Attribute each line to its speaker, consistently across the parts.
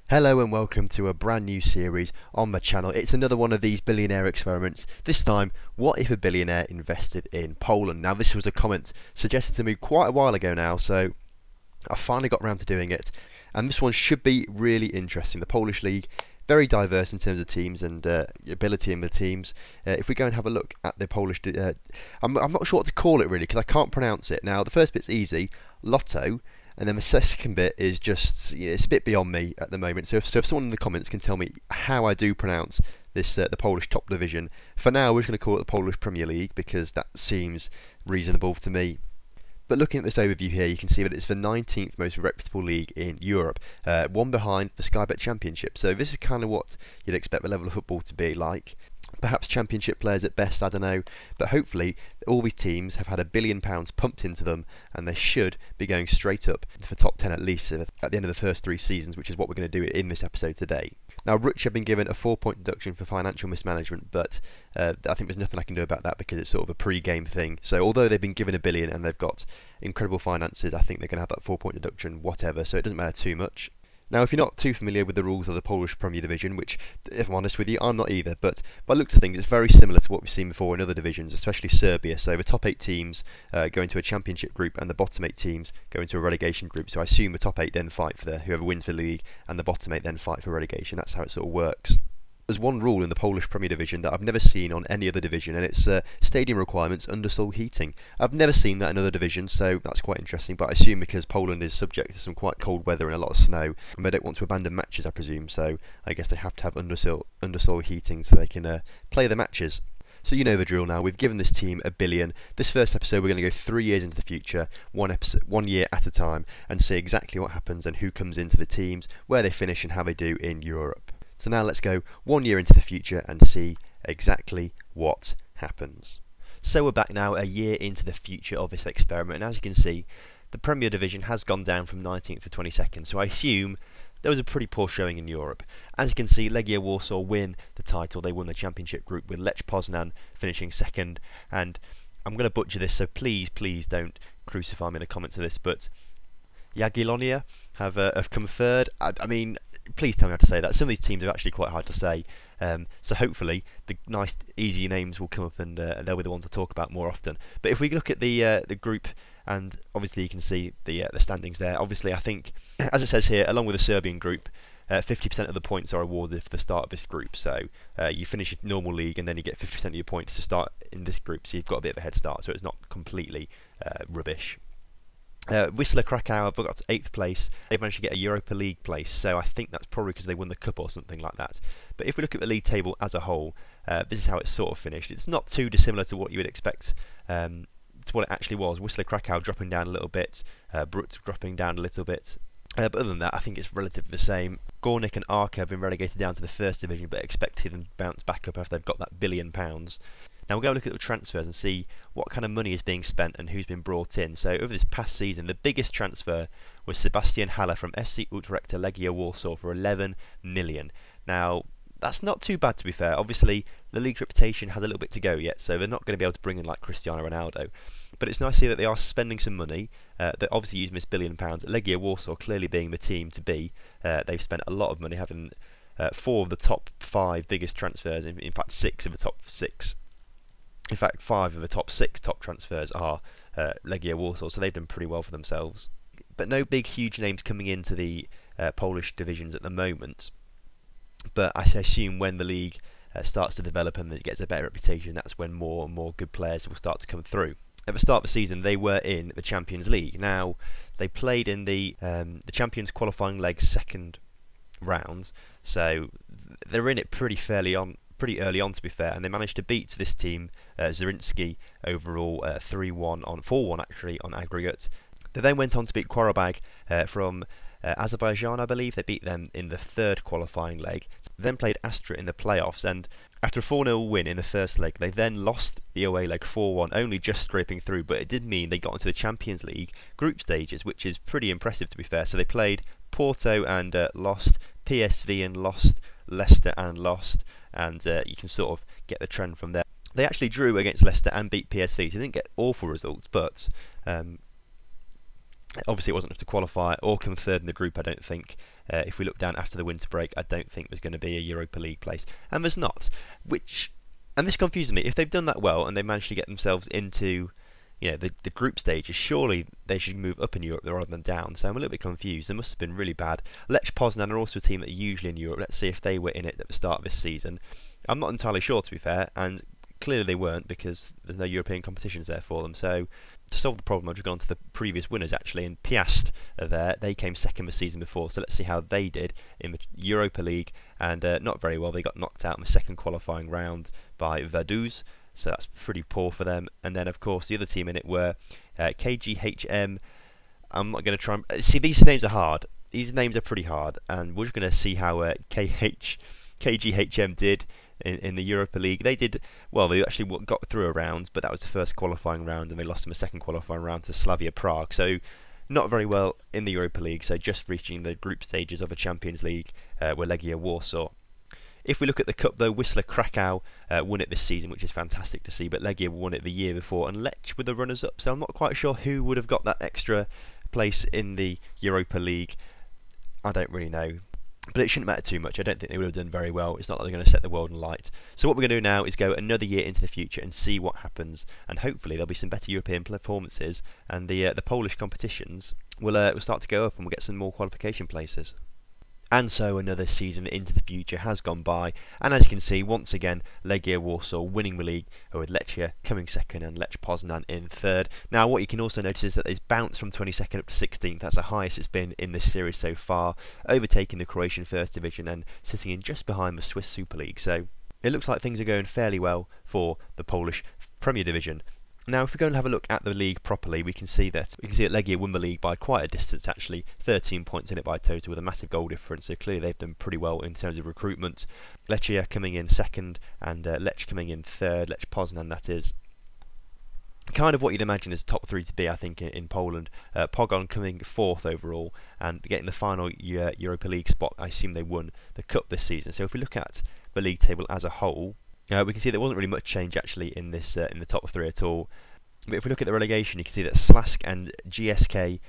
Speaker 1: Hello and welcome to a brand new series on my channel. It's another one of these billionaire experiments. This time, what if a billionaire invested in Poland? Now this was a comment suggested to me quite a while ago now, so I finally got around to doing it. And this one should be really interesting. The Polish league, very diverse in terms of teams and ability in the teams. If we go and have a look at the Polish, I'm not sure what to call it really because I can't pronounce it. Now the first bit's easy, Lotto. And then the second bit is just, it's a bit beyond me at the moment. So if someone in the comments can tell me how I do pronounce this, the Polish top division. For now, we're just going to call it the Polish Premier League because that seems reasonable to me. But looking at this overview here, you can see that it's the 19th most reputable league in Europe, one behind the Sky Bet Championship. So this is kind of what you'd expect the level of football to be like. Perhaps championship players at best, I don't know, but hopefully all these teams have had £1 billion pumped into them and they should be going straight up into the top 10 at least at the end of the first 3 seasons, which is what we're going to do in this episode today. Now Rutsch have been given a 4-point deduction for financial mismanagement, but I think there's nothing I can do about that because it's sort of a pre-game thing. So although they've been given £1 billion and they've got incredible finances, I think they're going to have that 4-point deduction whatever, so it doesn't matter too much. Now, if you're not too familiar with the rules of the Polish Premier Division, which, if I'm honest with you, I'm not either, but by the looks of things, it's very similar to what we've seen before in other divisions, especially Serbia. So the top 8 teams go into a championship group, and the bottom 8 teams go into a relegation group. So I assume the top 8 then fight for whoever wins the league, and the bottom 8 then fight for relegation. That's how it sort of works. There's one rule in the Polish Premier Division that I've never seen on any other division, and it's stadium requirements undersoil heating. I've never seen that in other divisions, so that's quite interesting, but I assume because Poland is subject to some quite cold weather and a lot of snow, and they don't want to abandon matches, I presume, so I guess they have to have undersoil heating so they can play the matches. So you know the drill now. We've given this team £1 billion. This first episode we're going to go 3 years into the future, one year at a time, and see exactly what happens and who comes into the teams, where they finish and how they do in Europe. So now let's go 1 year into the future and see exactly what happens. So we're back now a year into the future of this experiment, and as you can see, the Premier Division has gone down from 19th to 22nd, so I assume there was a pretty poor showing in Europe. As you can see, Legia Warsaw win the title. They won the championship group with Lech Poznan finishing second, and I'm going to butcher this, so please don't crucify me in the comments of this, but Jagiellonia have come third. I mean, please tell me how to say that. Some of these teams are actually quite hard to say, so hopefully the nice easy names will come up and they'll be the ones to talk about more often. But if we look at the group, and obviously you can see the standings there. Obviously I think, as it says here, along with the Serbian group, 50% of the points are awarded for the start of this group. So you finish your normal league and then you get 50% of your points to start in this group, so you've got a bit of a head start, so it's not completely rubbish. Wisla Krakow have got 8th place. They've managed to get a Europa League place, so I think that's probably because they won the cup or something like that. But if we look at the league table as a whole, this is how it's sort of finished. It's not too dissimilar to what you would expect, to what it actually was. Wisla Krakow dropping down a little bit, Brut dropping down a little bit. But other than that, I think it's relatively the same. Gornik and Arca have been relegated down to the first division, but expected them to bounce back up after they've got that £1 billion. Now we'll go look at the transfers and see what kind of money is being spent and who's been brought in. So over this past season, the biggest transfer was Sebastian Haller from FC Utrecht to Legia Warsaw for 11 million. Now that's not too bad, to be fair. Obviously the league's reputation has a little bit to go yet, so they're not going to be able to bring in like Cristiano Ronaldo. But it's nice to see that they are spending some money. They're obviously using this £1 billion. Legia Warsaw clearly being the team to be. They've spent a lot of money, having 4 of the top 5 biggest transfers. In fact, 6 of the top 6. In fact, 5 of the top 6 top transfers are Legia Warsaw, so they've done pretty well for themselves. But no big, huge names coming into the Polish divisions at the moment. But I assume when the league starts to develop and it gets a better reputation, that's when more and more good players will start to come through. At the start of the season, they were in the Champions League. Now, they played in the Champions qualifying leg second round, so they're in it pretty early on, to be fair, and they managed to beat this team, Zrinski, overall 4-1 actually on aggregate. They then went on to beat Qarabag from Azerbaijan, I believe. They beat them in the third qualifying leg. Then played Astra in the playoffs, and after a 4-0 win in the first leg, they then lost the away leg 4-1, only just scraping through, but it did mean they got into the Champions League group stages, which is pretty impressive, to be fair. So they played Porto and lost, PSV and lost, Leicester and lost, and you can sort of get the trend from there. They actually drew against Leicester and beat PSV, so they didn't get awful results, but Obviously, it wasn't enough to qualify or come third in the group, I don't think. If we look down after the winter break, I don't think there's going to be a Europa League place. And there's not. And this confuses me. If they've done that well and they managed to get themselves into the group stages, surely they should move up in Europe rather than down. So I'm a little bit confused. They must have been really bad. Lech Poznan are also a team that are usually in Europe. Let's see if they were in it at the start of this season. I'm not entirely sure, to be fair, and clearly they weren't because there's no European competitions there for them. So to solve the problem, I've just gone to the previous winners actually, and Piast are there. They came second the season before, so let's see how they did in the Europa League, and not very well. They got knocked out in the second qualifying round by Vaduz, so that's pretty poor for them. And then of course the other team in it were KGHM. I'm not going to try and see, these names are hard. These names are pretty hard, and we're just going to see how KGHM did in the Europa League. They did well. They actually got through a round, but that was the first qualifying round, and they lost in the second qualifying round to Slavia Prague. So not very well in the Europa League. So just reaching the group stages of the Champions League were Legia Warsaw. If we look at the cup though, Wisla Krakow won it this season, which is fantastic to see, but Legia won it the year before, and Lech were the runners-up. So I'm not quite sure who would have got that extra place in the Europa League. I don't really know. But it shouldn't matter too much. I don't think they would have done very well. It's not like they're going to set the world in light. So what we're going to do now is go another year into the future and see what happens. And hopefully there'll be some better European performances, and the Polish competitions will start to go up, and we'll get some more qualification places. And so another season into the future has gone by, and as you can see, once again, Legia Warsaw winning the league, with Lechia coming second and Lech Poznan in third. Now what you can also notice is that it's bounced from 22nd up to 16th. That's the highest it's been in this series so far, overtaking the Croatian First Division and sitting in just behind the Swiss Super League. So it looks like things are going fairly well for the Polish Premier Division. Now, if we go and have a look at the league properly, we can see that Legia won the league by quite a distance actually, 13 points in it by total with a massive goal difference, so clearly they've done pretty well in terms of recruitment. Lechia coming in second and Lech coming in third, Lech Poznan that is. Kind of what you'd imagine as top three to be, I think, in Poland. Pogoń coming fourth overall and getting the final Europa League spot. I assume they won the cup this season. So if we look at the league table as a whole, we can see there wasn't really much change actually in this in the top three at all. But if we look at the relegation, you can see that Slask and GSK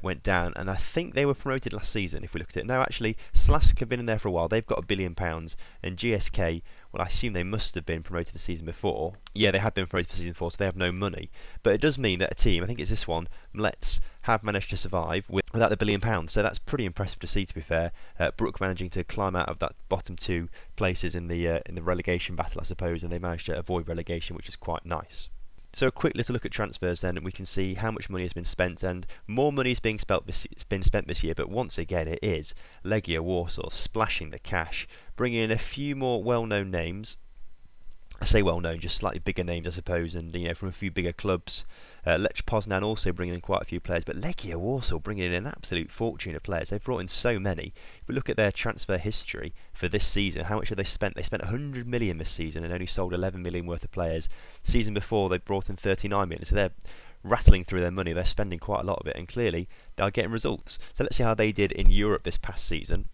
Speaker 1: went down, and I think they were promoted last season. If we look at it now, actually Slask have been in there for a while. They've got £1 billion, and GSK, well, I assume they must have been promoted the season before. Yeah, they have been promoted the season before, so they have no money. But it does mean that a team, I think it's this one, Mlec, have managed to survive without the £1 billion. So that's pretty impressive to see, to be fair. Brook managing to climb out of that bottom two places in the relegation battle, I suppose, and they managed to avoid relegation, which is quite nice. So a quick little look at transfers then, and we can see how much money has been spent, and more money is being spent this year, but once again it is Legia Warsaw splashing the cash, bringing in a few more well-known names. I say well-known, just slightly bigger names I suppose, and from a few bigger clubs. Lech Poznan also bringing in quite a few players, but Legia Warsaw bringing in an absolute fortune of players. They've brought in so many. If we look at their transfer history for this season, how much have they spent? They spent 100 million this season and only sold 11 million worth of players. Season before they brought in 39 million, so they're rattling through their money. They're spending quite a lot of it, and clearly they're getting results. So let's see how they did in Europe this past season.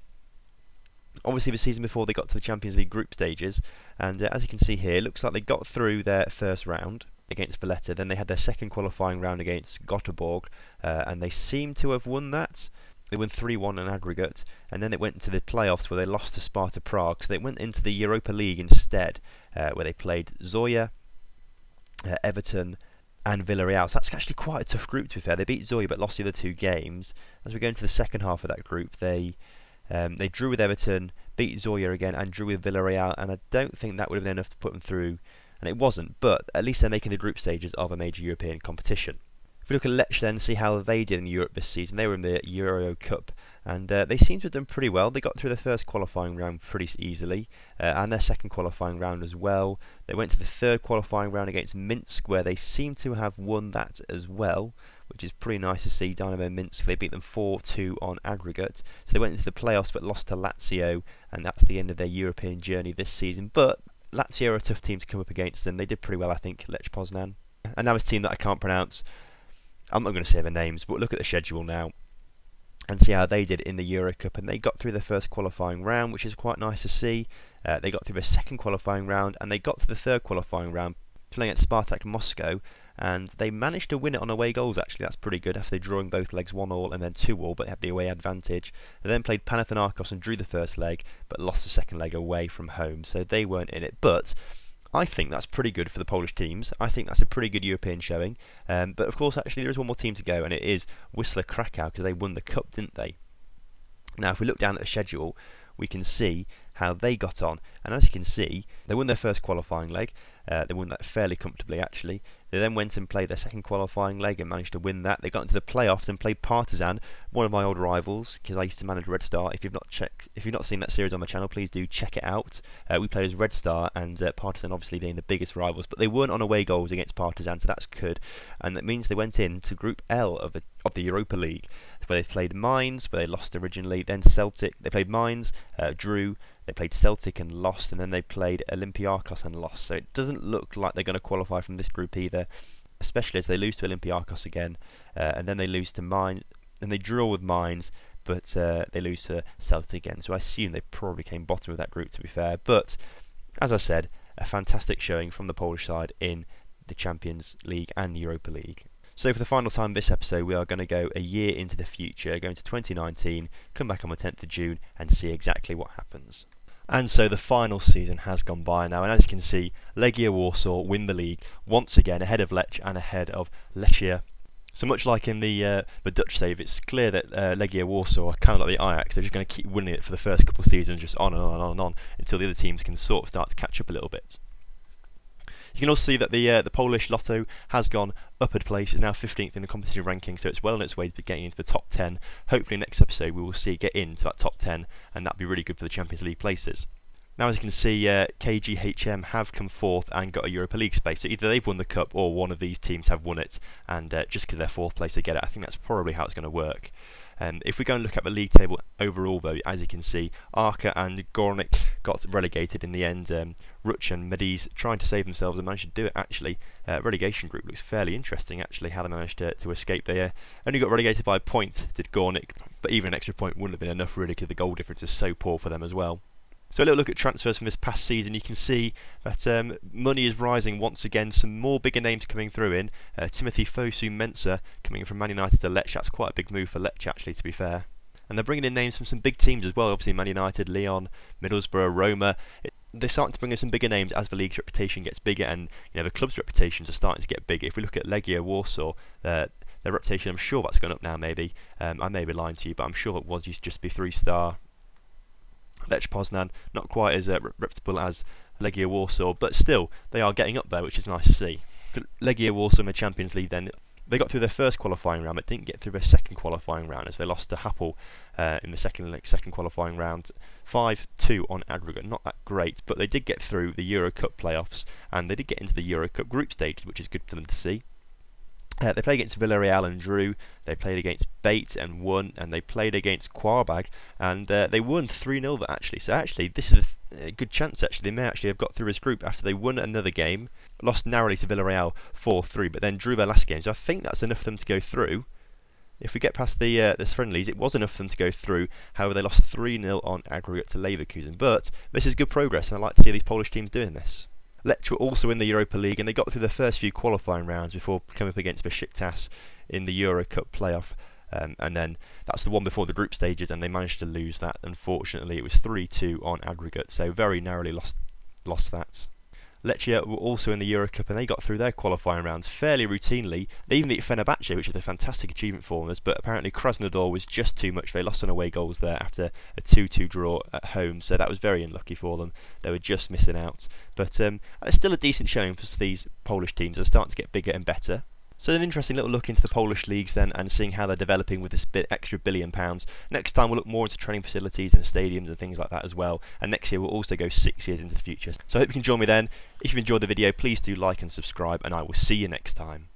Speaker 1: Obviously the season before they got to the Champions League group stages, and as you can see here, it looks like they got through their first round against Valletta. Then they had their second qualifying round against Göteborg, and they seem to have won that. They won 3-1 in aggregate, and then it went to the playoffs where they lost to Sparta Prague. So they went into the Europa League instead, where they played Zoya, Everton and Villarreal. So that's actually quite a tough group, to be fair. They beat Zoya but lost the other two games. As we go into the second half of that group, they drew with Everton, beat Zoya again, and drew with Villarreal, and I don't think that would have been enough to put them through, and it wasn't, but at least they're making the group stages of a major European competition. If we look at Lech then, see how they did in Europe this season, they were in the Euro Cup, and they seem to have done pretty well. They got through the first qualifying round pretty easily, and their second qualifying round as well. They went to the third qualifying round against Minsk, where they seem to have won that as well, which is pretty nice to see. Dynamo Minsk, they beat them 4-2 on aggregate. So they went into the playoffs but lost to Lazio, and that's the end of their European journey this season. But Lazio are a tough team to come up against, and they did pretty well, I think, Lech Poznan. And now this team that I can't pronounce, I'm not going to say their names, but look at the schedule now and see how they did in the Euro Cup. And they got through the first qualifying round, which is quite nice to see. They got through the second qualifying round, and they got to the third qualifying round, playing at Spartak Moscow, and they managed to win it on away goals. Actually, that's pretty good after drawing both legs 1-1 and then 2-2, but they had the away advantage. They then played Panathinaikos and drew the first leg, but lost the second leg away from home, so they weren't in it. But I think that's pretty good for the Polish teams. I think that's a pretty good European showing. But of course, actually, there is one more team to go, and it is Wisła Krakow, because they won the cup, didn't they? Now, if we look down at the schedule, we can see how they got on. And as you can see, they won their first qualifying leg. They won that fairly comfortably, actually. They then went and played their second qualifying leg and managed to win that. They got into the playoffs and played Partizan, one of my old rivals, because I used to manage Red Star. If you've not seen that series on my channel, please do check it out. We played as Red Star and Partizan, obviously being the biggest rivals, but they weren't on away goals against Partizan, so that's good. And that means they went into Group L of the Europa League, where they played Mainz, where they lost originally, then Celtic. They played Mainz, drew. They played Celtic and lost, and then they played Olympiacos and lost. So it doesn't look like they're going to qualify from this group either, especially as they lose to Olympiacos again, and then they lose to Mainz, and they draw with Mainz, but they lose to Celtic again. So I assume they probably came bottom of that group, to be fair. But as I said, a fantastic showing from the Polish side in the Champions League and Europa League. So for the final time this episode, we are going to go a year into the future, going to 2019, come back on the 10th of June and see exactly what happens. And so the final season has gone by now, and as you can see, Legia Warsaw win the league once again, ahead of Lech and ahead of Lechia. So much like in the Dutch save, it's clear that Legia Warsaw are kind of like the Ajax. They're just going to keep winning it for the first couple of seasons, just on and on and on and on, until the other teams can sort of start to catch up a little bit. You can also see that the Polish Lotto has gone upward place. It's now 15th in the competition ranking, so it's well on its way to getting into the top 10. Hopefully next episode we will see it get into that top 10, and that'd be really good for the Champions League places. Now, as you can see, KGHM have come forth and got a Europa League space. So either they've won the cup or one of these teams have won it, and just because they're fourth place they get it. I think that's probably how it's going to work. If we go and look at the league table overall, though, as you can see, Arka and Górnik got relegated in the end. Ruch and Mediz trying to save themselves and managed to do it, actually. Relegation group looks fairly interesting, actually, how they managed to escape there. Only got relegated by a point, did Górnik, but even an extra point wouldn't have been enough, really, because the goal difference is so poor for them as well. So a little look at transfers from this past season. You can see that money is rising once again. Some more bigger names coming through in. Timothy Fosu-Mensah coming from Man United to Lech. That's quite a big move for Lech, actually, to be fair. And they're bringing in names from some big teams as well. Obviously Man United, Lyon, Middlesbrough, Roma. They're starting to bring in some bigger names as the league's reputation gets bigger, and the club's reputations are starting to get bigger. If we look at Legia Warsaw, their reputation, I'm sure that's gone up now, maybe. I may be lying to you, but I'm sure it was used to just be 3-star. Lech Poznan, not quite as reputable as Legia Warsaw, but still, they are getting up there, which is nice to see. Legia Warsaw in the Champions League then, they got through their first qualifying round, but didn't get through their second qualifying round, as they lost to Hapoel in the second qualifying round. 5-2 on aggregate, not that great, but they did get through the Euro Cup playoffs, and they did get into the Euro Cup group stage, which is good for them to see. They played against Villarreal and drew. They played against Bate and won, and they played against Quarbag and they won 3-0 actually. So actually, this is a good chance. Actually, they may actually have got through this group after they won another game, lost narrowly to Villarreal 4-3, but then drew their last game. So I think that's enough for them to go through. If we get past the friendlies, it was enough for them to go through. However, they lost 3-0 on aggregate to Leverkusen. But this is good progress, and I like to see these Polish teams doing this. Lech were also in the Europa League, and they got through the first few qualifying rounds before coming up against Besiktas in the Euro Cup playoff, and then that's the one before the group stages, and they managed to lose that. Unfortunately, it was 3-2 on aggregate, so very narrowly lost that. Lechia were also in the Euro Cup, and they got through their qualifying rounds fairly routinely. They even beat Fenerbahce, which is a fantastic achievement for them, but apparently Krasnodar was just too much. They lost on away goals there after a 2-2 draw at home, so that was very unlucky for them. They were just missing out. But it's still a decent showing for these Polish teams. They're starting to get bigger and better. So an interesting little look into the Polish leagues then, and seeing how they're developing with this extra £1 billion. Next time we'll look more into training facilities and stadiums and things like that as well. And next year we'll also go 6 years into the future. So I hope you can join me then. If you've enjoyed the video, please do like and subscribe, and I will see you next time.